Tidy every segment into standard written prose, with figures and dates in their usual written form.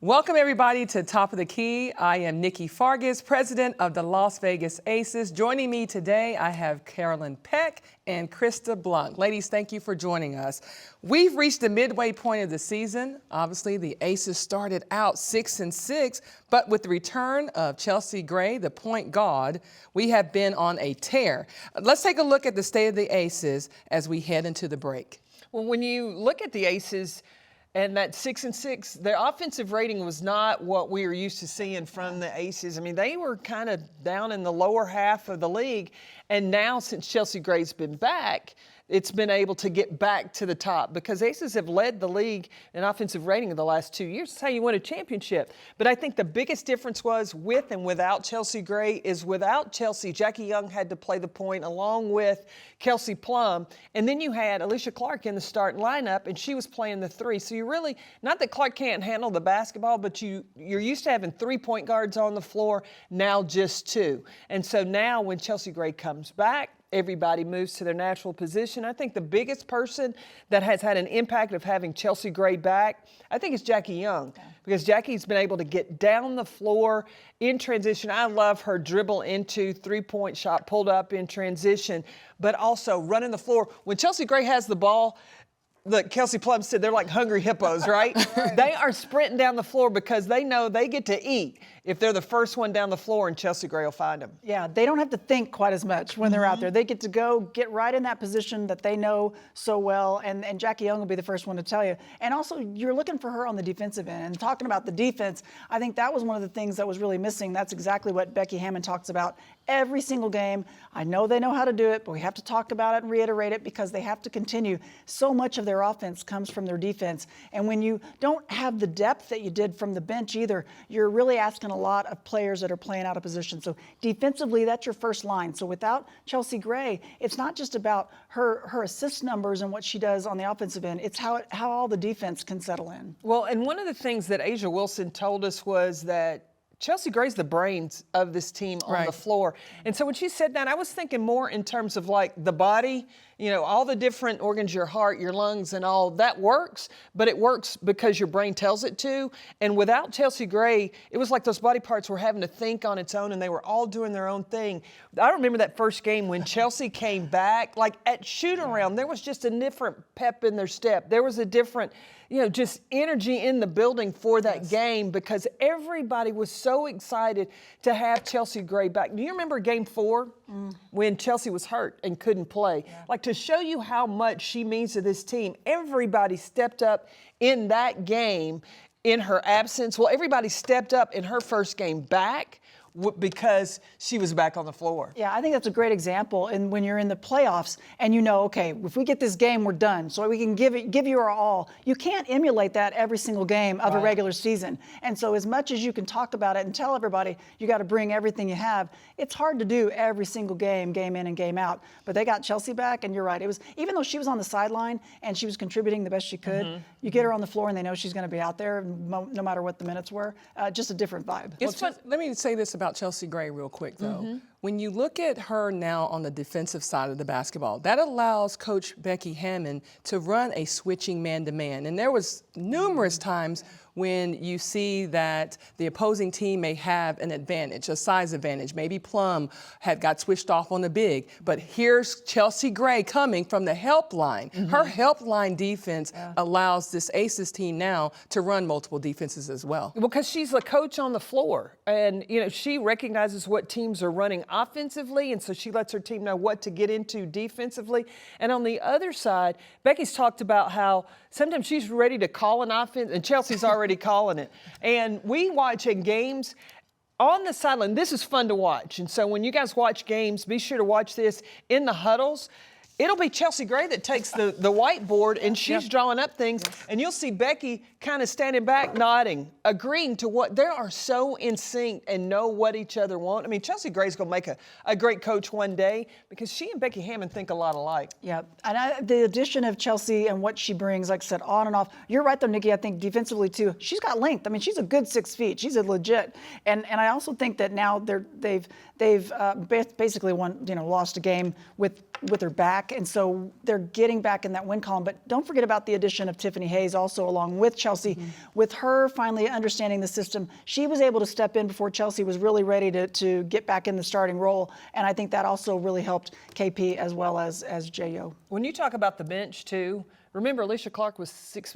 Welcome, everybody, to Top of the Key. I am Nikki Fargas, president of the Las Vegas Aces. Joining me today, I have Carolyn Peck and Krista Blanc. Ladies, thank you for joining us. We've reached the midway point of the season. Obviously, the Aces started out 6-6, but with the return of Chelsea Gray, the point guard, we have been on a tear. Let's take a look at the state of the Aces as we head into the break. Well, when you look at the Aces, and that 6-6, their offensive rating was not what we are used to seeing from the Aces. I mean, they were kind of down in the lower half of the league. And now, since Chelsea Gray's been back, it's been able to get back to the top because Aces have led the league in offensive rating in the last 2 years. That's how you win a championship. But I think the biggest difference was with and without Chelsea Gray is without Chelsea, Jackie Young had to play the point along with Kelsey Plum. And then you had Alicia Clark in the starting lineup, and she was playing the three. So you really, not that Clark can't handle the basketball, but you're used to having 3 point guards on the floor, now just 2. And so now when Chelsea Gray comes back, everybody moves to their natural position. I think the biggest person that has had an impact of having Chelsea Gray back, I think it's Jackie Young, because Jackie's been able to get down the floor in transition. I love her dribble into three-point shot pulled up in transition, but also running the floor. When Chelsea Gray has the ball, look, Kelsey Plum said they're like hungry hippos, right? They are sprinting down the floor because they know they get to eat if they're the first one down the floor, and Chelsea Gray will find them. Yeah, they don't have to think quite as much when they're out there. They get to go get right in that position that they know so well, and Jackie Young will be the first one to tell you. And also, you're looking for her on the defensive end. And talking about the defense, I think that was one of the things that was really missing. That's exactly what Becky Hammon talks about every single game. I know they know how to do it, but we have to talk about it and reiterate it because they have to continue. So much of their offense comes from their defense. And when you don't have the depth that you did from the bench either, you're really asking a lot of players that are playing out of position. So defensively, that's your first line. So without Chelsea Gray, it's not just about her assist numbers and what she does on the offensive end. It's how all the defense can settle in. Well, and one of the things that A'ja Wilson told us was that Chelsea Gray's the brains of this team on the floor. And so when she said that, I was thinking more in terms of like the body, you know, all the different organs, your heart, your lungs, and all that works, but it works because your brain tells it to. And without Chelsea Gray, it was like those body parts were having to think on its own, and they were all doing their own thing. I remember that first game when Chelsea came back, like at shoot-around, there was just a different pep in their step. There was a different, you know, just energy in the building for that game because everybody was so excited to have Chelsea Gray back. Do you remember Game 4 when Chelsea was hurt and couldn't play? Like, to show you how much she means to this team, everybody stepped up in that game in her absence. Well, everybody stepped up in her first game back because she was back on the floor. Yeah, I think that's a great example. And when you're in the playoffs and you know, okay, if we get this game, we're done. So we can give you our all. You can't emulate that every single game of a regular season. And so as much as you can talk about it and tell everybody you got to bring everything you have, it's hard to do every single game in and game out. But they got Chelsea back, and you're right. It was, even though she was on the sideline and she was contributing the best she could, you get her on the floor and they know she's going to be out there no matter what the minutes were. Just a different vibe. Let me say this about Chelsea Gray real quick, though. When you look at her now on the defensive side of the basketball, that allows Coach Becky Hammon to run a switching man-to-man. And there was numerous times when you see that the opposing team may have an advantage, a size advantage. Maybe Plum had got switched off on the big, but here's Chelsea Gray coming from the help line. Her help line defense allows this Aces team now to run multiple defenses as well. Because she's the coach on the floor, and you know she recognizes what teams are running offensively, and so she lets her team know what to get into defensively. And on the other side, Becky's talked about how sometimes she's ready to call an offense, and Chelsea's already calling it. And we watch in games on the sideline. This is fun to watch. And so when you guys watch games, be sure to watch this in the huddles. It'll be Chelsea Gray that takes the whiteboard and she's drawing up things. And you'll see Becky kind of standing back, nodding, agreeing to what they are so in sync and know what each other want. I mean, Chelsea Gray's going to make a great coach one day because she and Becky Hammon think a lot alike. Yeah, and the addition of Chelsea and what she brings, like I said, on and off. You're right, though, Nikki. I think defensively, too, she's got length. I mean, she's a good 6 feet. She's a legit. And I also think that now they've basically lost a game with her back. back, and so they're getting back in that win column. But don't forget about the addition of Tiffany Hayes also along with Chelsea. With her finally understanding the system, she was able to step in before Chelsea was really ready to get back in the starting role, and I think that also really helped KP as well as J.O. When you talk about the bench too, remember Alicia Clark was sixth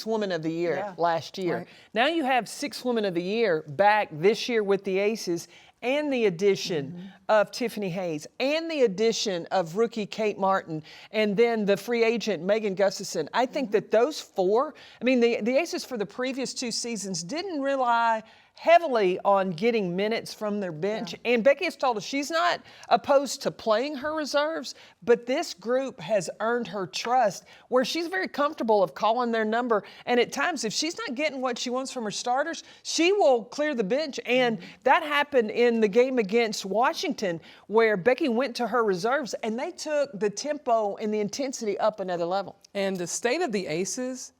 woman of the year last year. Right. Now you have sixth woman of the year back this year with the Aces, and the addition of Tiffany Hayes, and the addition of rookie Kate Martin, and then the free agent Megan Gustafson. I think that those four, I mean, the Aces for the previous 2 seasons didn't rely heavily on getting minutes from their bench. And Becky has told us she's not opposed to playing her reserves, but this group has earned her trust where she's very comfortable of calling their number. And at times, if she's not getting what she wants from her starters, she will clear the bench. And that happened in the game against Washington where Becky went to her reserves and they took the tempo and the intensity up another level. And the state of the Aces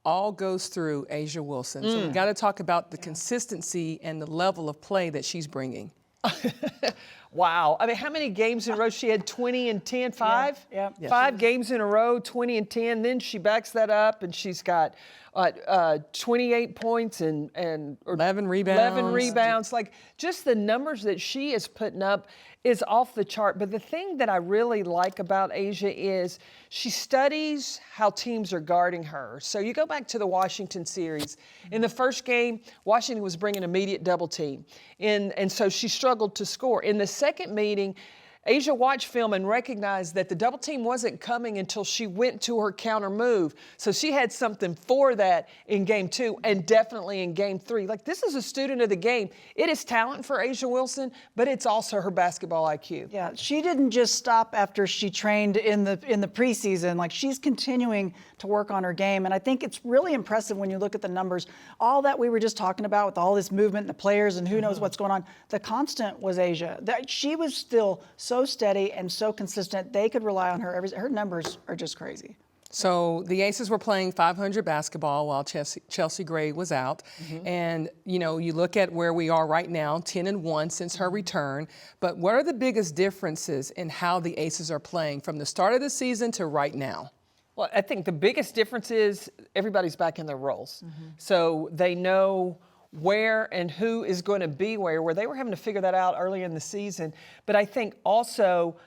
all goes through A'ja Wilson. So we got to talk about the consistency and the level of play that she's bringing. Wow. I mean, how many games in a row? She had 20 and 10, 5? Yeah. 5 games in a row, 20 and 10. Then she backs that up and she's got 28 points and 11 rebounds. 11 rebounds. Like, just the numbers that she is putting up is off the chart. But the thing that I really like about A'ja is she studies how teams are guarding her. So you go back to the Washington series. In the first game, Washington was bringing immediate double team. And so she struggled to score. In the second meeting, A'ja watched film and recognized that the double team wasn't coming until she went to her counter move. So she had something for that in game 2 and definitely in game 3. Like, this is a student of the game. It is talent for A'ja Wilson, but it's also her basketball IQ. Yeah, she didn't just stop after she trained in the preseason. Like, she's continuing to work on her game, and I think it's really impressive when you look at the numbers. All that we were just talking about with all this movement and the players and who knows what's going on, the constant was A'ja. That she was still so steady and so consistent. They could rely on her. Her numbers are just crazy. So the Aces were playing 500 basketball while Chelsea Gray was out. And, you know, you look at where we are right now, 10-1 since her return. But what are the biggest differences in how the Aces are playing from the start of the season to right now? Well, I think the biggest difference is everybody's back in their roles. So they know where and who is going to be where they were having to figure that out early in the season. But I think also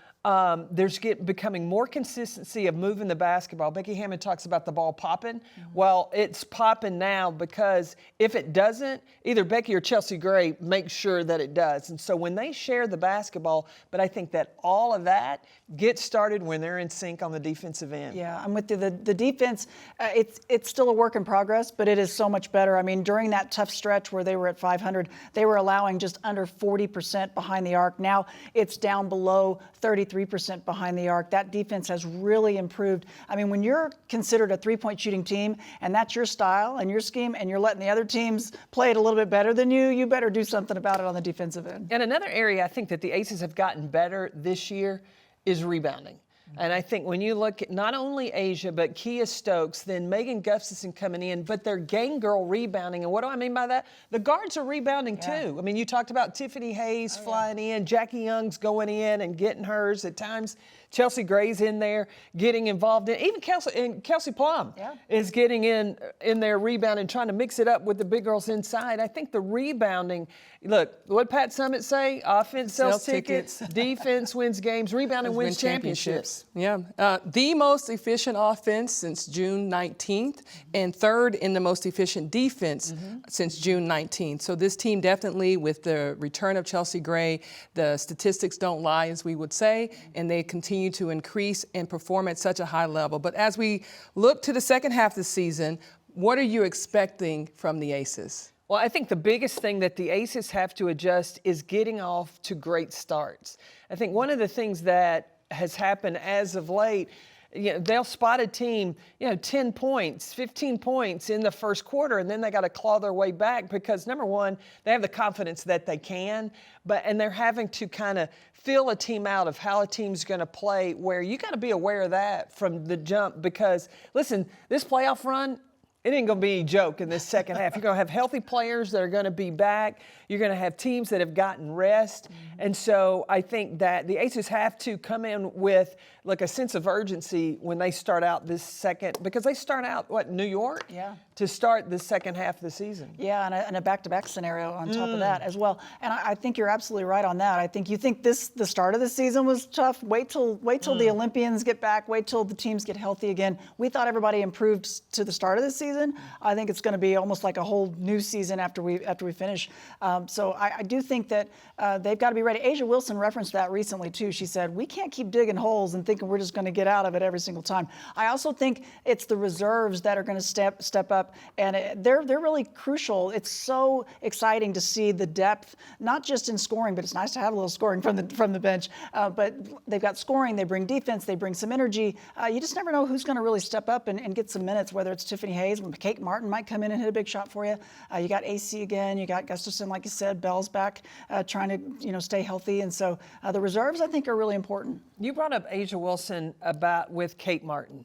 there's becoming more consistency of moving the basketball. Becky Hammon talks about the ball popping. Well, it's popping now because if it doesn't, either Becky or Chelsea Gray make sure that it does. And so when they share the basketball, but I think that all of that gets started when they're in sync on the defensive end. Yeah, I'm with you. The defense, it's still a work in progress, but it is so much better. I mean, during that tough stretch where they were at 500, they were allowing just under 40% behind the arc. Now it's down below 33% behind the arc. That defense has really improved. I mean, when you're considered a three-point shooting team and that's your style and your scheme and you're letting the other teams play it a little bit better than you, you better do something about it on the defensive end. And another area I think that the Aces have gotten better this year is rebounding. And I think when you look at not only A'ja, but Kia Stokes, then Megan Gustafson coming in, but they're game girl rebounding. And what do I mean by that? The guards are rebounding too. I mean, you talked about Tiffany Hayes flying in, Jackie Young's going in and getting hers at times. Chelsea Gray's in there getting involved in. Even Kelsey Plum is getting in there rebounding, trying to mix it up with the big girls inside. I think the rebounding, look, what Pat Summitt say? Offense sells tickets, defense wins games, rebounding wins championships. Yeah, the most efficient offense since June 19th and third in the most efficient defense since June 19th. So this team definitely, with the return of Chelsea Gray, the statistics don't lie, as we would say, and they continue to increase and perform at such a high level. But as we look to the second half of the season, what are you expecting from the Aces? Well, I think the biggest thing that the Aces have to adjust is getting off to great starts. I think one of the things that has happened as of late, you know, they'll spot a team, 10 points, 15 points in the first quarter, and then they got to claw their way back because, number one, they have the confidence that they can, and they're having to kind of feel a team out of how a team's going to play, where you got to be aware of that from the jump because, listen, this playoff run, it ain't going to be any joke in this second half. You're going to have healthy players that are going to be back. You're going to have teams that have gotten rest. And so I think that the Aces have to come in with like a sense of urgency when they start out this second, because they start out, New York? Yeah. To start the second half of the season. Yeah, and a back-to-back scenario on top of that as well. And I think you're absolutely right on that. I think you think the start of the season was tough. Wait till the Olympians get back. Wait till the teams get healthy again. We thought everybody improved to the start of the season. I think it's going to be almost like a whole new season after we finish. So I do think that they've got to be ready. Asia Wilson referenced that recently too. She said we can't keep digging holes and thinking we're just going to get out of it every single time. I also think it's the reserves that are going to step up. And they're really crucial. It's so exciting to see the depth, not just in scoring, but it's nice to have a little scoring from the bench. But they've got scoring, they bring defense, they bring some energy. You just never know who's going to really step up and get some minutes, whether it's Tiffany Hayes, Kate Martin might come in and hit a big shot for you. You got AC again, you got Gustafson, like you said, Bell's back trying to stay healthy. And so the reserves, I think, are really important. You brought up Asia Wilson with Kate Martin.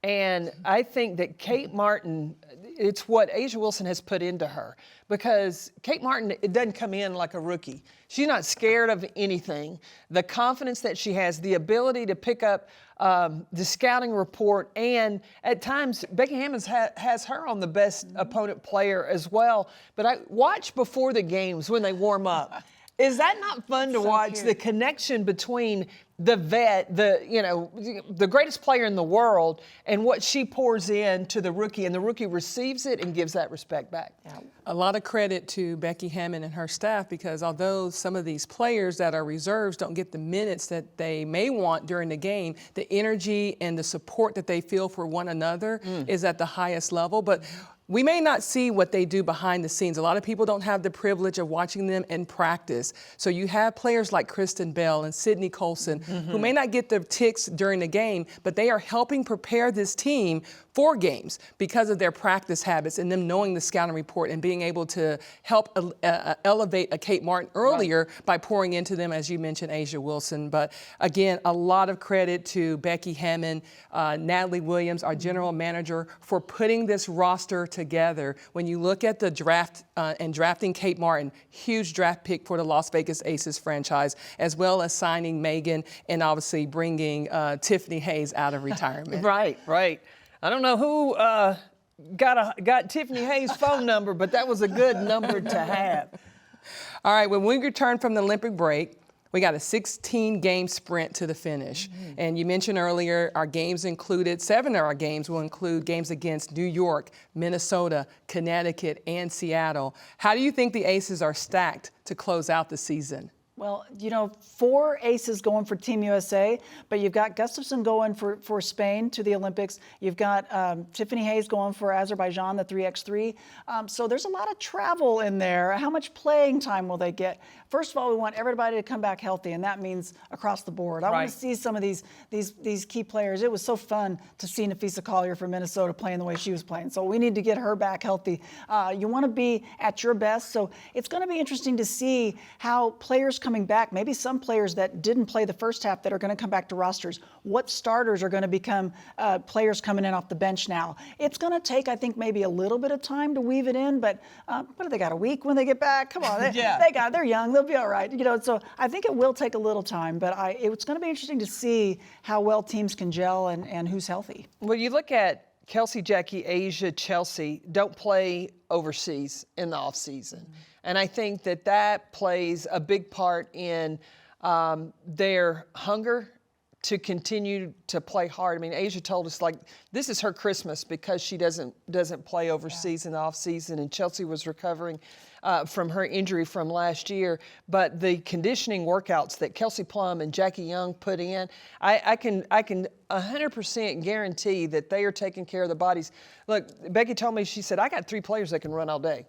And I think that Kate Martin, it's what Asia Wilson has put into her, because Kate Martin, it doesn't come in like a rookie. She's not scared of anything. The confidence that she has, the ability to pick up the scouting report, and at times Becky Hammond has her on the best opponent player as well. But I watch before the games when they warm up. Is that not fun to watch? Cute. The connection between the vet, the greatest player in the world, and what she pours in to the rookie, and the rookie receives it and gives that respect back. Yeah. A lot of credit to Becky Hammond and her staff, because although some of these players that are reserves don't get the minutes that they may want during the game, the energy and the support that they feel for one another is at the highest level. But we may not see what they do behind the scenes. A lot of people don't have the privilege of watching them in practice. So you have players like Kristen Bell and Sydney Colson who may not get the ticks during the game, but they are helping prepare this team for games because of their practice habits and them knowing the scouting report and being able to help elevate a Kate Martin earlier by pouring into them, as you mentioned, Asia Wilson. But again, a lot of credit to Becky Hammond, Natalie Williams, our general manager, for putting this roster together. When you look at the draft and drafting Kate Martin, huge draft pick for the Las Vegas Aces franchise, as well as signing Megan and obviously bringing Tiffany Hayes out of retirement. Right. I don't know who got Tiffany Hayes' phone number, but that was a good number to have. All right, when we return from the Olympic break, we got a 16-game sprint to the finish. And you mentioned earlier our games included, 7 of our games will include games against New York, Minnesota, Connecticut, and Seattle. How do you think the Aces are stacked to close out the season? Well, 4 aces going for Team USA, but you've got Gustafson going for Spain to the Olympics. You've got Tiffany Hayes going for Azerbaijan, the 3x3. So there's a lot of travel in there. How much playing time will they get? First of all, we want everybody to come back healthy, and that means across the board. I want to see some of these key players. It was so fun to see Nafisa Collier from Minnesota playing the way she was playing. So we need to get her back healthy. You want to be at your best. So it's going to be interesting to see how players coming back, maybe some players that didn't play the first half that are going to come back to rosters, what starters are going to become players coming in off the bench now. It's going to take, I think, maybe a little bit of time to weave it in, but what do they got, a week when they get back? Come on, they're young, they'll be all right. So I think it will take a little time, but it's going to be interesting to see how well teams can gel and who's healthy. Well, you look at Kelsey, Jackie, Asia, Chelsea don't play overseas in the offseason. And I think that plays a big part in their hunger to continue to play hard. I mean, Asia told us, this is her Christmas because she doesn't play overseas in the offseason, and Chelsea was recovering from her injury from last year. But the conditioning workouts that Kelsey Plum and Jackie Young put in, I can 100% guarantee that they are taking care of their bodies. Look, Becky told me, she said, I got 3 players that can run all day.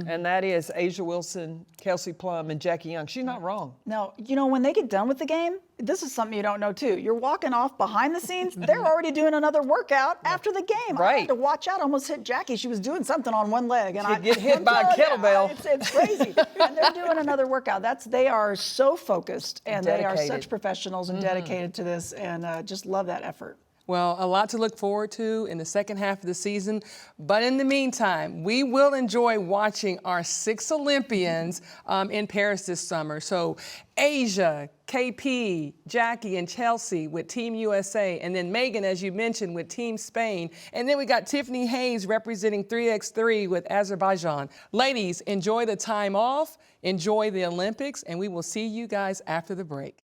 And that is Asia Wilson, Kelsey Plum, and Jackie Young. She's not wrong. Now, when they get done with the game, this is something you don't know, too. You're walking off behind the scenes. They're already doing another workout after the game. Right. I had to watch out. I almost hit Jackie. She was doing something on one leg. And She'd get hit by a kettlebell. It's crazy. And they're doing another workout. They are so focused, and Dedicated. they are such professionals and dedicated to this, and just love that effort. Well, a lot to look forward to in the second half of the season. But in the meantime, we will enjoy watching our 6 Olympians in Paris this summer. So Asia, KP, Jackie, and Chelsea with Team USA. And then Megan, as you mentioned, with Team Spain. And then we got Tiffany Hayes representing 3x3 with Azerbaijan. Ladies, enjoy the time off, enjoy the Olympics, and we will see you guys after the break.